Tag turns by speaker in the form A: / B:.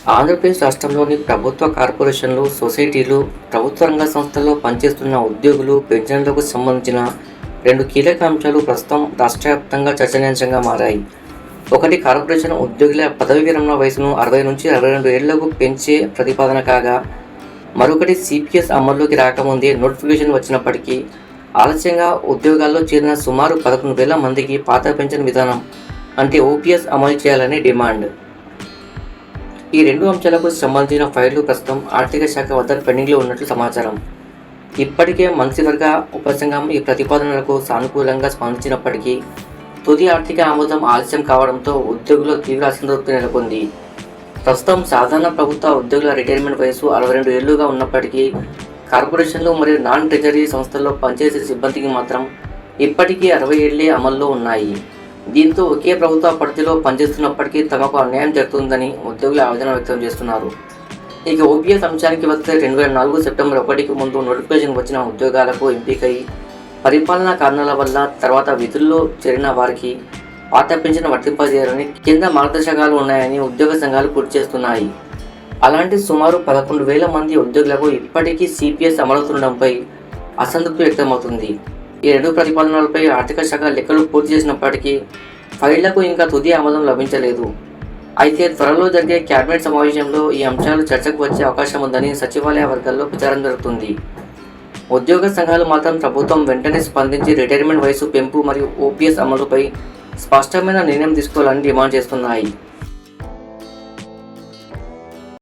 A: ఆంధ్రప్రదేశ్ రాష్ట్రంలోని ప్రభుత్వ కార్పొరేషన్లు, సొసైటీలు, ప్రభుత్వ రంగ సంస్థల్లో పనిచేస్తున్న ఉద్యోగులు, పెన్షన్లకు సంబంధించిన 2 కీలక అంశాలు ప్రస్తుతం రాష్ట్ర వ్యాప్తంగా చర్చనీయాంశంగా మారాయి. ఒకటి, కార్పొరేషన్ ఉద్యోగుల పదవీ విరమణ వయసును 60 నుంచి 62 ఏళ్లకు పెంచే ప్రతిపాదన కాగా, మరొకటి సిపిఎస్ అమల్లోకి రాకముందే నోటిఫికేషన్ వచ్చినప్పటికీ ఆలస్యంగా ఉద్యోగాల్లో చేరిన సుమారు 11,000 మందికి పాత పెన్షన్ విధానం అంటే ఓపీఎస్ అమలు చేయాలని డిమాండ్. ఈ 2 అంశాలకు సంబంధించిన ఫైళ్లు ప్రస్తుతం ఆర్థిక శాఖ వద్ద పెండింగ్లో ఉన్నట్లు సమాచారం. ఇప్పటికే మంత్రివర్గ ఉపసంఘం ఈ ప్రతిపాదనలకు సానుకూలంగా స్పందించినప్పటికీ తుది ఆర్థిక ఆమోదం ఆలస్యం కావడంతో ఉద్యోగుల్లో తీవ్ర అసంతృప్తి నెలకొంది. ప్రస్తుతం సాధారణ ప్రభుత్వ ఉద్యోగుల రిటైర్మెంట్ వయసు 62 ఏళ్లుగా ఉన్నప్పటికీ కార్పొరేషన్లు మరియు నాన్ ట్రెజరీ సంస్థల్లో పనిచేసే సిబ్బందికి మాత్రం ఇప్పటికీ 60 ఏళ్లే అమల్లో ఉన్నాయి. దీంతో ఒకే ప్రభుత్వ పరిధిలో పనిచేస్తున్నప్పటికీ తమకు అన్యాయం జరుగుతుందని ఉద్యోగులు ఆవేదన వ్యక్తం చేస్తున్నారు. ఇక ఓపీఎస్ అంశానికి వస్తే 2004 సెప్టెంబర్ 1కి ముందు నోటిఫికేషన్ వచ్చిన ఉద్యోగాలకు ఎంపికై పరిపాలనా కారణాల వల్ల తర్వాత విధుల్లో చేరిన వారికి పాత పెన్షన్ వర్తింపజేయాలని కేంద్ర మార్గదర్శకాలు ఉన్నాయని ఉద్యోగ సంఘాలు గుర్తు చేస్తున్నాయి. అలాంటి సుమారు 11,000 మంది ఉద్యోగులకు ఇప్పటికీ సిపిఎస్ అమలవుతుండడంపై అసంతృప్తి వ్యక్తమవుతుంది. ఈ 2 ప్రతిపాదనలపై ఆర్థిక శాఖ లెక్కలు పూర్తి చేసినప్పటికీ ఫైళ్లకు ఇంకా తుది ఆమోదం లభించలేదు. అయితే త్వరలో జరిగే కేబినెట్ సమావేశంలో ఈ అంశాలు చర్చకు వచ్చే అవకాశం ఉందని సచివాలయ వర్గాల్లో ప్రచారం జరుగుతుంది. ఉద్యోగ సంఘాలు మాత్రం ప్రభుత్వం వెంటనే స్పందించి రిటైర్మెంట్ వయసు పెంపు మరియు ఓపీఎస్ అమలుపై స్పష్టమైన నిర్ణయం తీసుకోవాలని డిమాండ్ చేస్తున్నాయి.